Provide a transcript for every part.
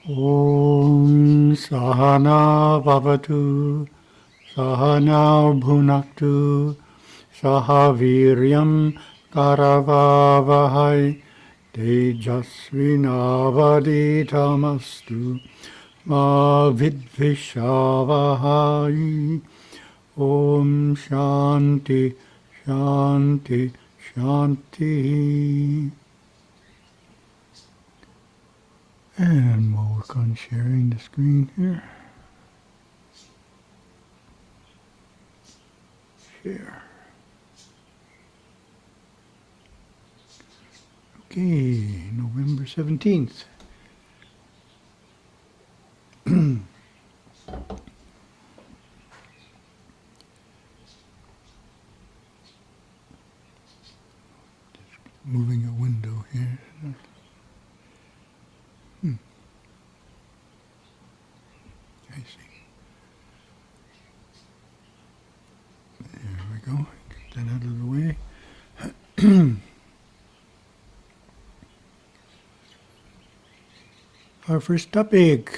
Om Sahana Bhavatu Sahana Bhunaktu Sahaviryam Karavavahai Tejasvinavaditamastu Ma Vidvishavahai. Om Shanti Shanti Shanti. And we'll work on sharing the screen here. Share. Okay, November 17th. Moving a window here. I see. There we go. Get that out of the way. Our first topic: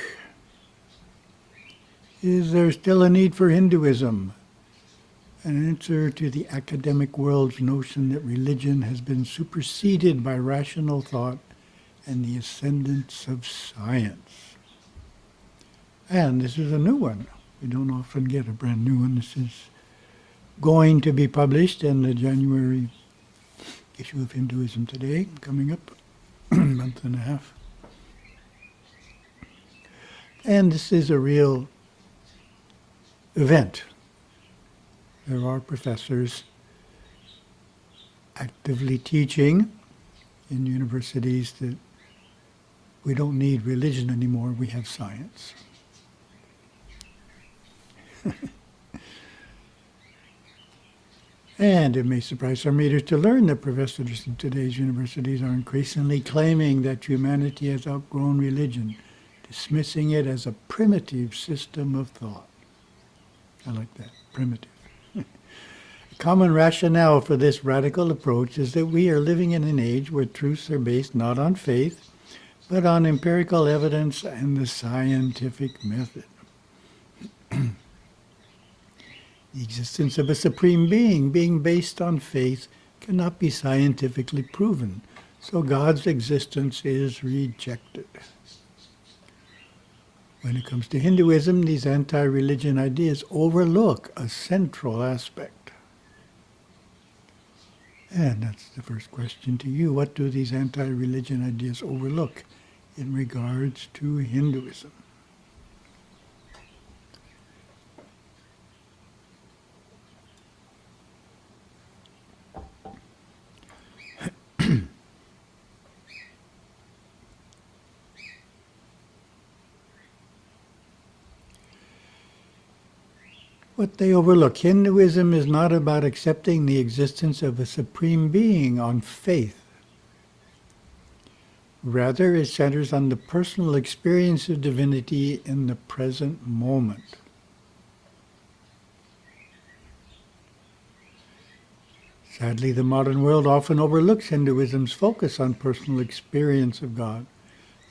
is there still a need for Hinduism? An answer to the academic world's notion that religion has been superseded by rational thought and the ascendance of science. And this is a new one. We don't often get a brand new one. This is going to be published in the January issue of Hinduism Today, coming up a month and a half. And this is a real event. There are professors actively teaching in universities that we don't need religion anymore, we have science. And it may surprise some readers to learn that professors in today's universities are increasingly claiming that humanity has outgrown religion, dismissing it as a primitive system of thought. I like that, primitive. A common rationale for this radical approach is that we are living in an age where truths are based not on faith, but on empirical evidence and the scientific method. The existence of a supreme being based on faith, cannot be scientifically proven, so God's existence is rejected. When it comes to Hinduism, these anti-religion ideas overlook a central aspect. And that's the first question to you. What do these anti-religion ideas overlook in regards to Hinduism? What they overlook. Hinduism is not about accepting the existence of a supreme being on faith. Rather, it centers on the personal experience of divinity in the present moment. Sadly, the modern world often overlooks Hinduism's focus on personal experience of God,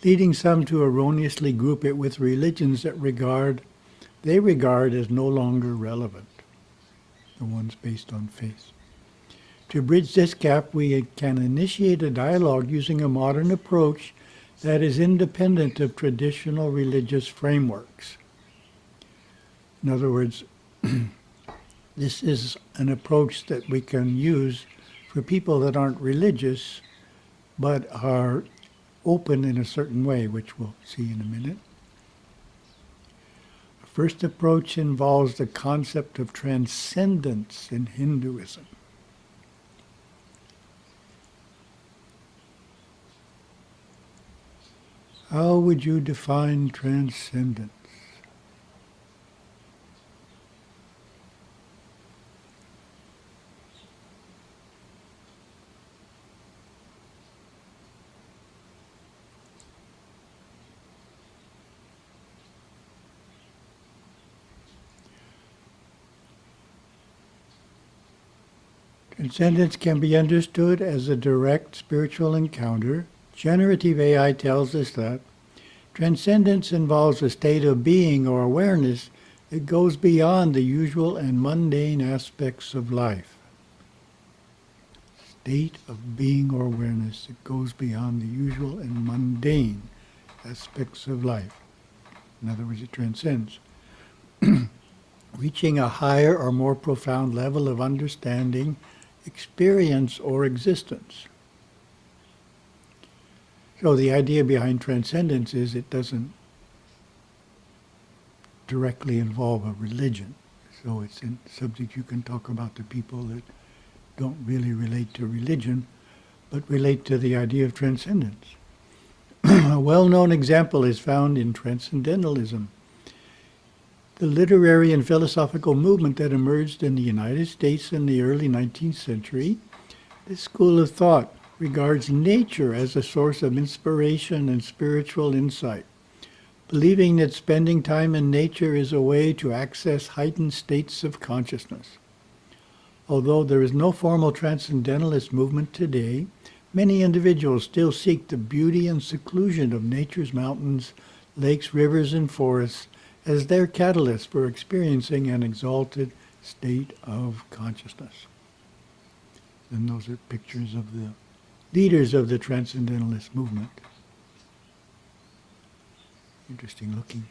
leading some to erroneously group it with religions that they regard as no longer relevant, the ones based on faith. To bridge this gap, we can initiate a dialogue using a modern approach that is independent of traditional religious frameworks. In other words, this is an approach that we can use for people that aren't religious, but are open in a certain way, which we'll see in a minute. First approach involves the concept of transcendence in Hinduism. How would you define transcendence? Transcendence can be understood as a direct spiritual encounter. Generative AI tells us that Transcendence involves a state of being or awareness that goes beyond the usual and mundane aspects of life. State of being or awareness that goes beyond the usual and mundane aspects of life. In other words, it transcends. Reaching a higher or more profound level of understanding, experience, or existence. So the idea behind transcendence is it doesn't directly involve a religion. So it's a subject you can talk about to people that don't really relate to religion, but relate to the idea of transcendence. A well-known example is found in Transcendentalism, the literary and philosophical movement that emerged in the United States in the early 19th century. This school of thought regards nature as a source of inspiration and spiritual insight, believing that spending time in nature is a way to access heightened states of consciousness. Although there is no formal transcendentalist movement today, many individuals still seek the beauty and seclusion of nature's mountains, lakes, rivers, and forests as their catalyst for experiencing an exalted state of consciousness. And those are pictures of the leaders of the Transcendentalist movement. Interesting looking.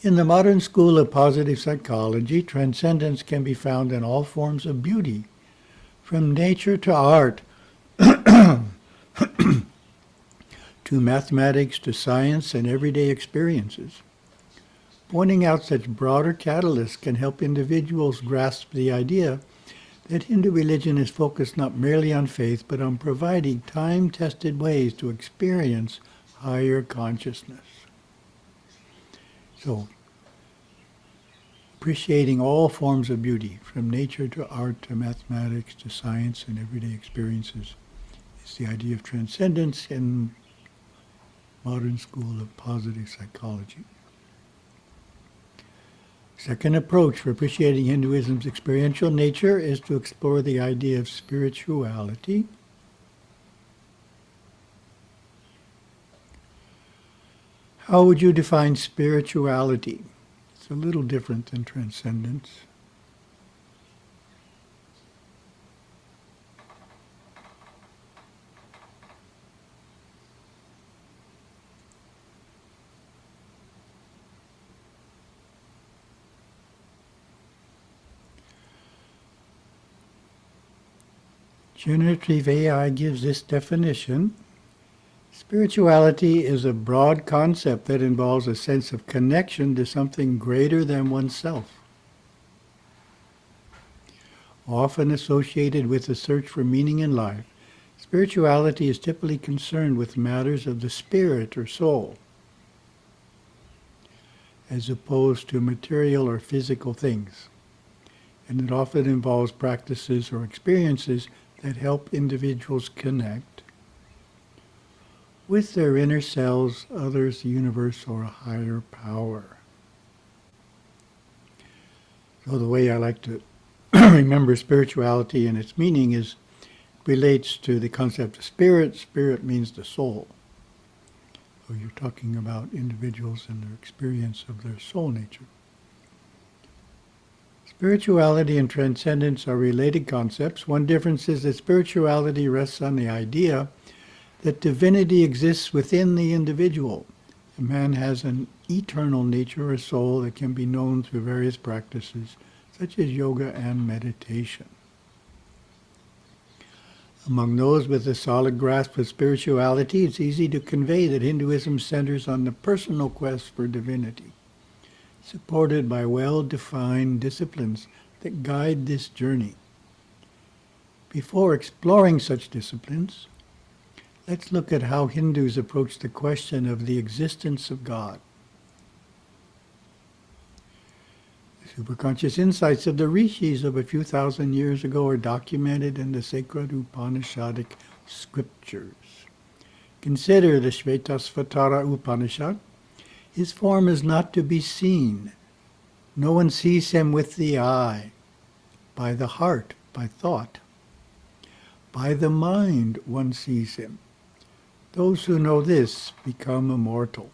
In the modern school of positive psychology, transcendence can be found in all forms of beauty, from nature to art, to mathematics, to science, and everyday experiences. Pointing out such broader catalysts can help individuals grasp the idea that Hindu religion is focused not merely on faith, but on providing time-tested ways to experience higher consciousness. So, appreciating all forms of beauty, from nature to art to mathematics to science and everyday experiences, is the idea of transcendence in modern school of positive psychology. Second approach for appreciating Hinduism's experiential nature is to explore the idea of spirituality. How would you define spirituality? It's a little different than transcendence. Generative AI gives this definition. Spirituality is a broad concept that involves a sense of connection to something greater than oneself. Often associated with the search for meaning in life, spirituality is typically concerned with matters of the spirit or soul, as opposed to material or physical things. And it often involves practices or experiences that help individuals connect with their inner selves, others, the universe, or a higher power. So the way I like to remember spirituality and its meaning is relates to the concept of spirit. Spirit means the soul. So you're talking about individuals and their experience of their soul nature. Spirituality and transcendence are related concepts. One difference is that spirituality rests on the idea that divinity exists within the individual. A man has an eternal nature or soul that can be known through various practices, such as yoga and meditation. Among those with a solid grasp of spirituality, it's easy to convey that Hinduism centers on the personal quest for divinity, supported by well-defined disciplines that guide this journey. Before exploring such disciplines, let's look at how Hindus approach the question of the existence of God. The superconscious insights of the rishis of a few thousand years ago are documented in the sacred Upanishadic scriptures. Consider the Shvetasvatara Upanishad. His form is not to be seen. No one sees him with the eye, by the heart, by thought. By the mind one sees him. Those who know this become immortal.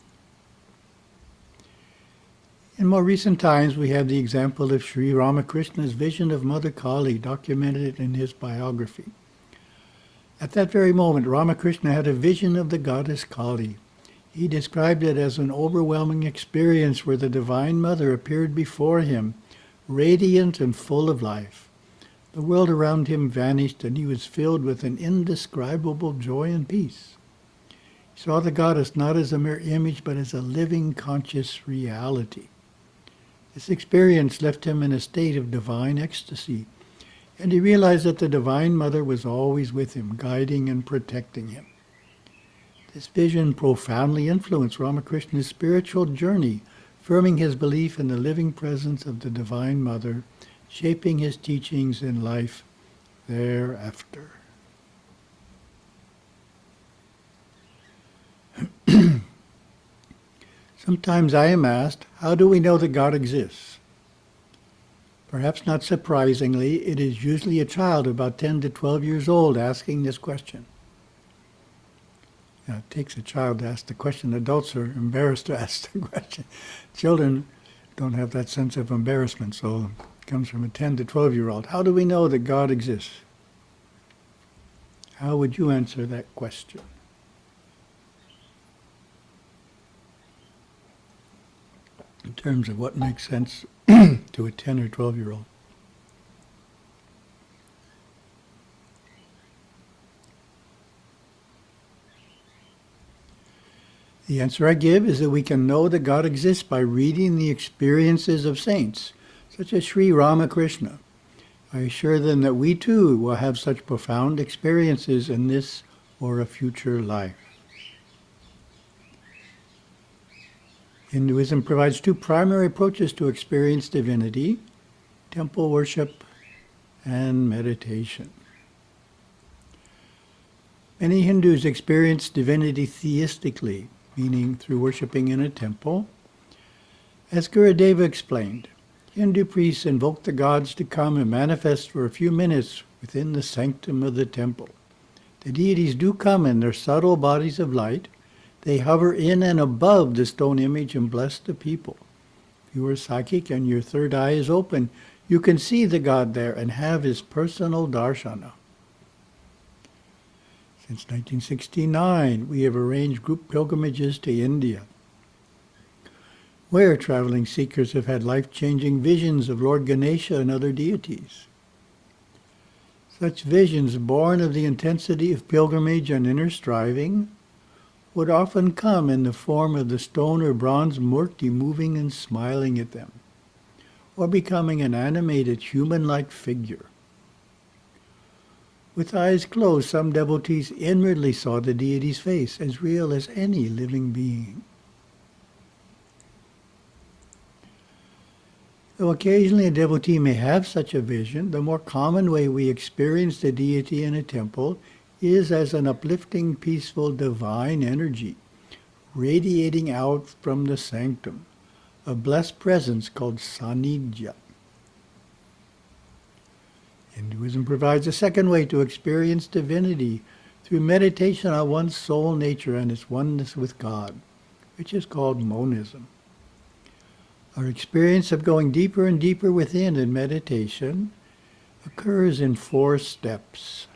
In more recent times, we have the example of Sri Ramakrishna's vision of Mother Kali documented in his biography. At that very moment, Ramakrishna had a vision of the goddess Kali. He described it as an overwhelming experience where the Divine Mother appeared before him, radiant and full of life. The world around him vanished, and he was filled with an indescribable joy and peace. He saw the goddess not as a mere image, but as a living, conscious reality. This experience left him in a state of divine ecstasy, and he realized that the Divine Mother was always with him, guiding and protecting him. This vision profoundly influenced Ramakrishna's spiritual journey, firming his belief in the living presence of the Divine Mother, shaping his teachings in life thereafter. Sometimes I am asked, how do we know that God exists? Perhaps not surprisingly, it is usually a child about 10 to 12 years old asking this question. Now, it takes a child to ask the question. Adults are embarrassed to ask the question. Children don't have that sense of embarrassment, so it comes from a 10 to 12-year-old. How do we know that God exists? How would you answer that question? In terms of what makes sense to a 10 or 12-year-old. The answer I give is that we can know that God exists by reading the experiences of saints, such as Sri Ramakrishna. I assure them that we too will have such profound experiences in this or a future life. Hinduism provides two primary approaches to experience divinity: temple worship and meditation. Many Hindus experience divinity theistically, meaning through worshiping in a temple. As Gurudeva explained, Hindu priests invoke the gods to come and manifest for a few minutes within the sanctum of the temple. The deities do come in their subtle bodies of light. They hover in and above the stone image and bless the people. If you are psychic and your third eye is open, you can see the God there and have his personal darshana. Since 1969, we have arranged group pilgrimages to India, where traveling seekers have had life-changing visions of Lord Ganesha and other deities. Such visions, born of the intensity of pilgrimage and inner striving, would often come in the form of the stone or bronze murti moving and smiling at them, or becoming an animated human-like figure. With eyes closed, some devotees inwardly saw the deity's face, as real as any living being. Though occasionally a devotee may have such a vision, the more common way we experience the deity in a temple is as an uplifting, peaceful, divine energy, radiating out from the sanctum, a blessed presence called Sanidhya. Hinduism provides a second way to experience divinity through meditation on one's soul nature and its oneness with God, which is called monism. Our experience of going deeper and deeper within in meditation occurs in 4 steps.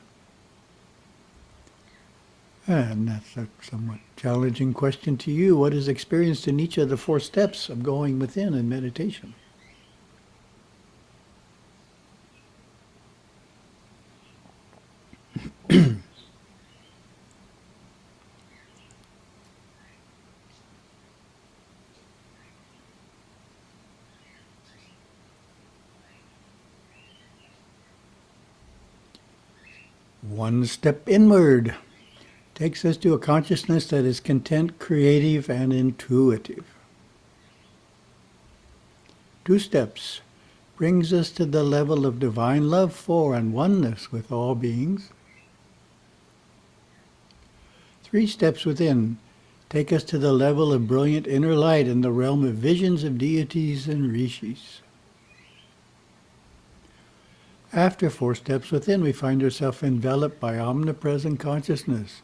And that's a somewhat challenging question to you. What is experienced in each of the 4 steps of going within in meditation? One step inward takes us to a consciousness that is content, creative, and intuitive. 2 steps brings us to the level of divine love for and oneness with all beings. 3 steps within take us to the level of brilliant inner light in the realm of visions of deities and rishis. After 4 steps within, we find ourselves enveloped by omnipresent consciousness,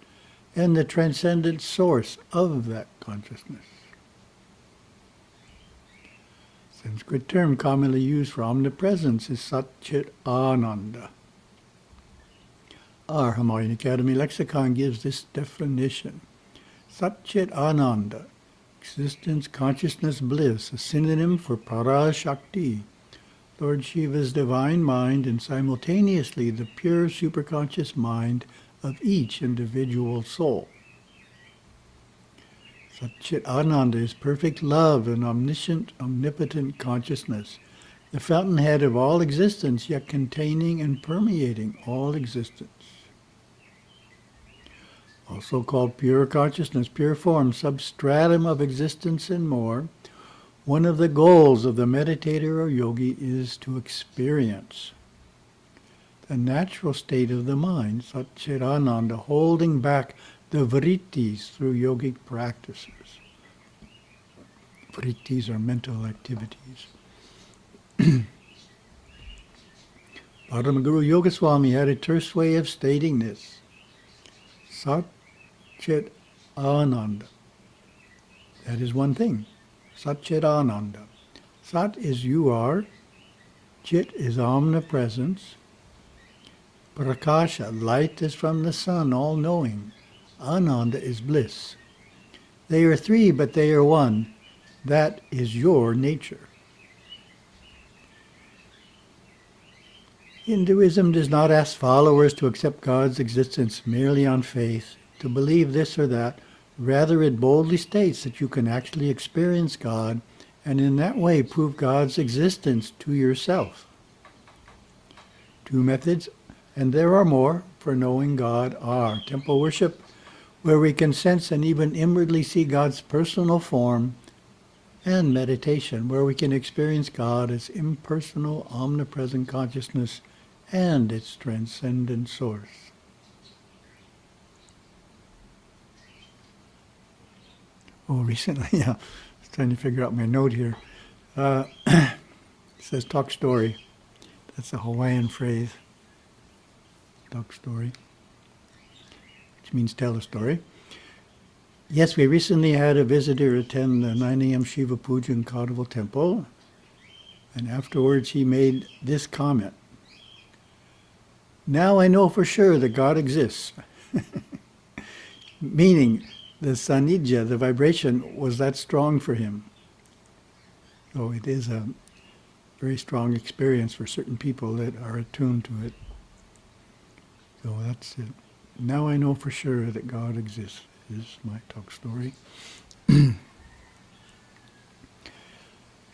and the transcendent source of that consciousness. Sanskrit term commonly used for omnipresence is Sat-Chit Ananda. Our Himalayan Academy lexicon gives this definition. Sat-Chit Ananda, existence, consciousness, bliss, a synonym for Parashakti, Lord Shiva's divine mind, and simultaneously the pure superconscious mind of each individual soul. Sat-Chit Ananda is perfect love and omniscient, omnipotent consciousness, the fountainhead of all existence, yet containing and permeating all existence. Also called pure consciousness, pure form, substratum of existence, and more, one of the goals of the meditator or yogi is to experience the natural state of the mind, Sat-Chit Ananda, holding back the vrittis through yogic practices. Vrittis are mental activities. Paramaguru Yogaswami had a terse way of stating this. Sat-Chit Ananda. That is one thing. Sat-Chit Ananda. Sat is you are. Chit is omnipresence. Prakasha, light is from the sun, all-knowing. Ananda is bliss. They are three, but they are one. That is your nature. Hinduism does not ask followers to accept God's existence merely on faith, to believe this or that. Rather, it boldly states that you can actually experience God and in that way prove God's existence to yourself. Two methods, and there are more, for knowing God are temple worship, where we can sense and even inwardly see God's personal form, and meditation, where we can experience God as impersonal, omnipresent consciousness and its transcendent source. Oh, recently, I was trying to figure out my note here. It says talk story. That's a Hawaiian phrase. Talk story, which means tell a story. Yes, we recently had a visitor attend the 9 a.m. Shiva Puja in Kadavil Temple, and afterwards he made this comment. Now I know for sure that God exists. Meaning, the sanidja, the vibration, was that strong for him. So it is a very strong experience for certain people that are attuned to it. So that's it. Now I know for sure that God exists, is my talk story.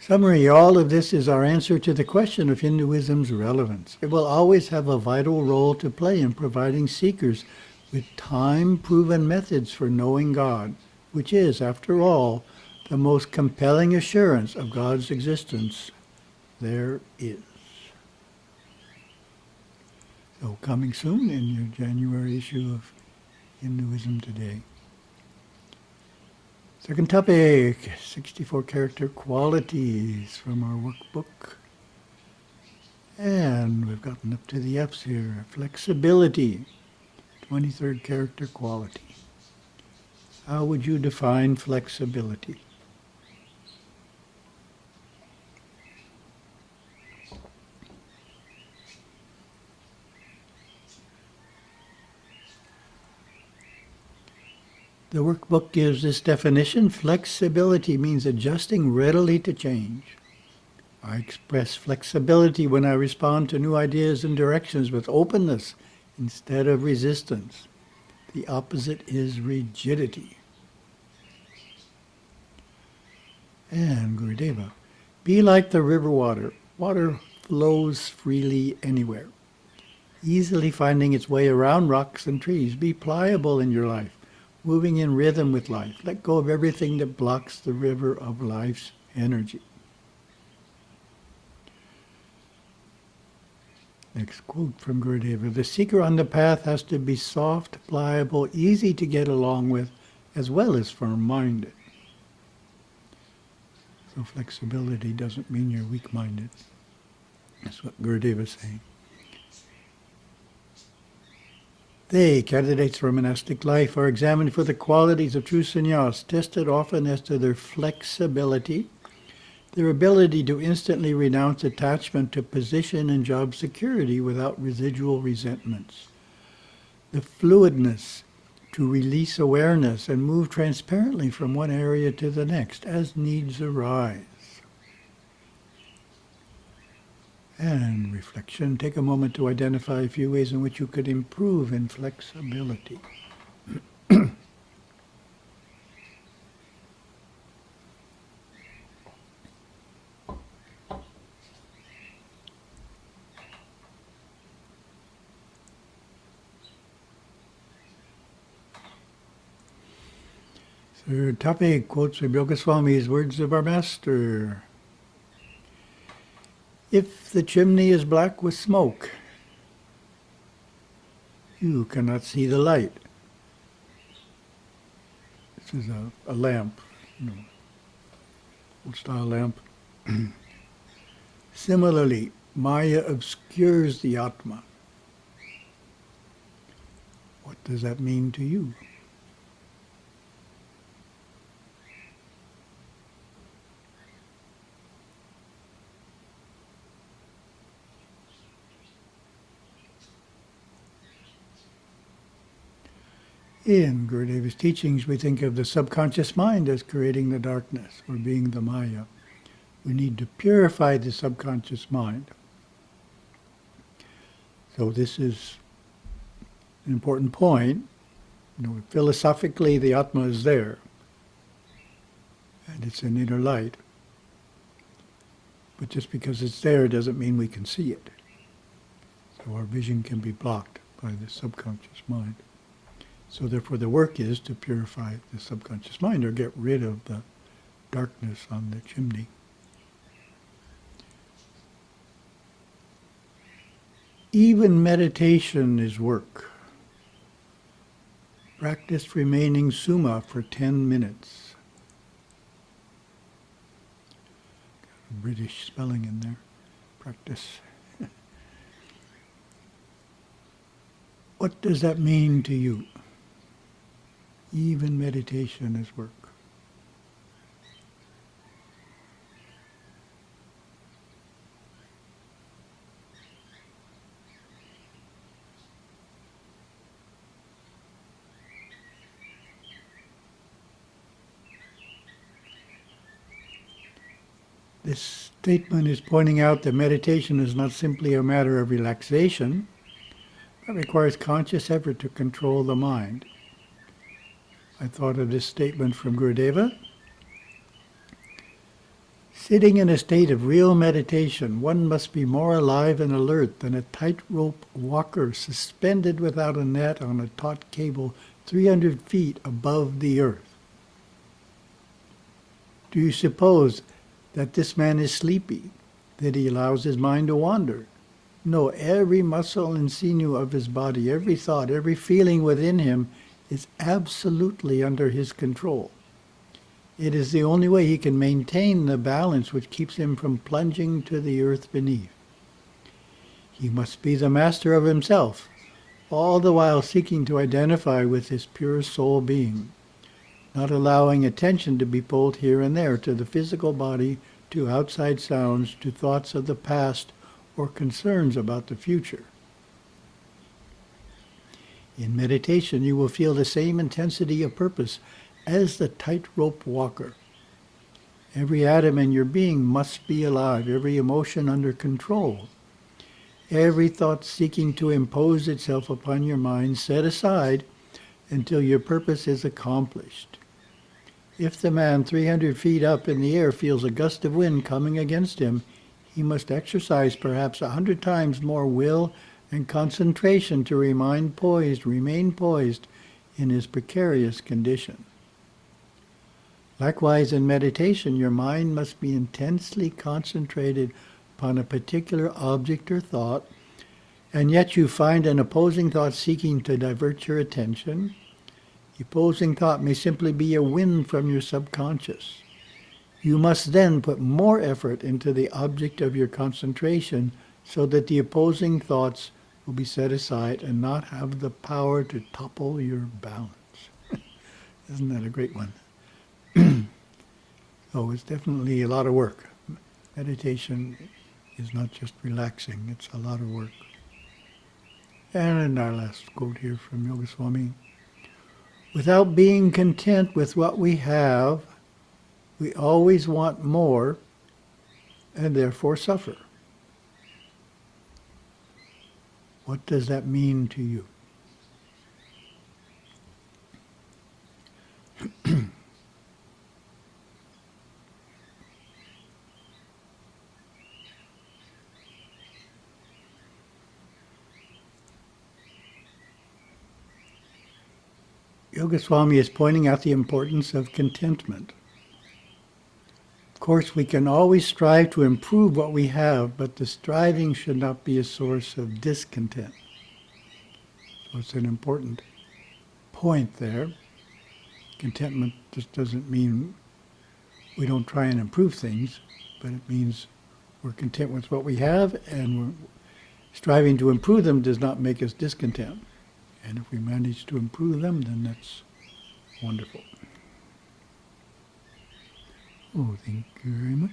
Summary, all of this is our answer to the question of Hinduism's relevance. It will always have a vital role to play in providing seekers with time-proven methods for knowing God, which is, after all, the most compelling assurance of God's existence there is. So coming soon in your January issue of Hinduism Today. Second topic, 64 character qualities from our workbook. And we've gotten up to the F's here. Flexibility, 23rd character quality. How would you define flexibility? The workbook gives this definition. Flexibility means adjusting readily to change. I express flexibility when I respond to new ideas and directions with openness instead of resistance. The opposite is rigidity. And Gurudeva, be like the river water. Water flows freely anywhere, easily finding its way around rocks and trees. Be pliable in your life, moving in rhythm with life. Let go of everything that blocks the river of life's energy. Next quote from Gurudeva. The seeker on the path has to be soft, pliable, easy to get along with, as well as firm-minded. So flexibility doesn't mean you're weak-minded. That's what Gurudeva is saying. They, candidates for monastic life, are examined for the qualities of true sannyas, tested often as to their flexibility, their ability to instantly renounce attachment to position and job security without residual resentments, the fluidness to release awareness and move transparently from one area to the next as needs arise. And reflection. Take a moment to identify a few ways in which you could improve in flexibility. Third topic, quotes from Yoga Swami's words of our master. If the chimney is black with smoke, you cannot see the light. This is a lamp, old style lamp. Similarly, Maya obscures the atma. What does that mean to you? In Gurudeva's teachings, we think of the subconscious mind as creating the darkness, or being the Maya. We need to purify the subconscious mind. So this is an important point. Philosophically, the Atma is there, and it's an inner light. But just because it's there doesn't mean we can see it. So our vision can be blocked by the subconscious mind. So therefore the work is to purify the subconscious mind, or get rid of the darkness on the chimney. Even meditation is work. Practice remaining summa for 10 minutes. Got a British spelling in there. Practice. What does that mean to you? Even meditation is work. This statement is pointing out that meditation is not simply a matter of relaxation, but requires conscious effort to control the mind. I thought of this statement from Gurudeva. Sitting in a state of real meditation, one must be more alive and alert than a tightrope walker suspended without a net on a taut cable 300 feet above the earth. Do you suppose that this man is sleepy, that he allows his mind to wander? No, every muscle and sinew of his body, every thought, every feeling within him is absolutely under his control. It is the only way he can maintain the balance which keeps him from plunging to the earth beneath. He must be the master of himself, all the while seeking to identify with his pure soul being, not allowing attention to be pulled here and there to the physical body, to outside sounds, to thoughts of the past, or concerns about the future. In meditation, you will feel the same intensity of purpose as the tightrope walker. Every atom in your being must be alive, every emotion under control. Every thought seeking to impose itself upon your mind set aside until your purpose is accomplished. If the man 300 feet up in the air feels a gust of wind coming against him, he must exercise perhaps 100 times more will and concentration to remain poised in his precarious condition. Likewise, in meditation, your mind must be intensely concentrated upon a particular object or thought, and yet you find an opposing thought seeking to divert your attention. The opposing thought may simply be a wind from your subconscious. You must then put more effort into the object of your concentration so that the opposing thoughts will be set aside and not have the power to topple your balance. Isn't that a great one? Oh, it's definitely a lot of work. Meditation is not just relaxing, it's a lot of work. And in our last quote here from Yoga Swami, without being content with what we have, we always want more and therefore suffer. What does that mean to you? Yoga Swami is pointing out the importance of contentment. Of course, we can always strive to improve what we have, but the striving should not be a source of discontent. So it's an important point there. Contentment just doesn't mean we don't try and improve things, but it means we're content with what we have, and striving to improve them does not make us discontent. And if we manage to improve them, then that's wonderful. Oh, thank you very much.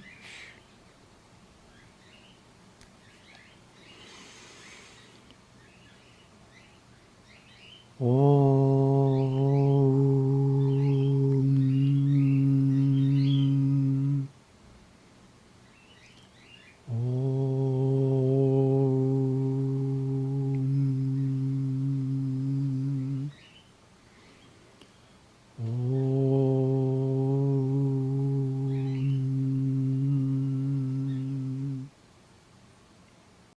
Oh.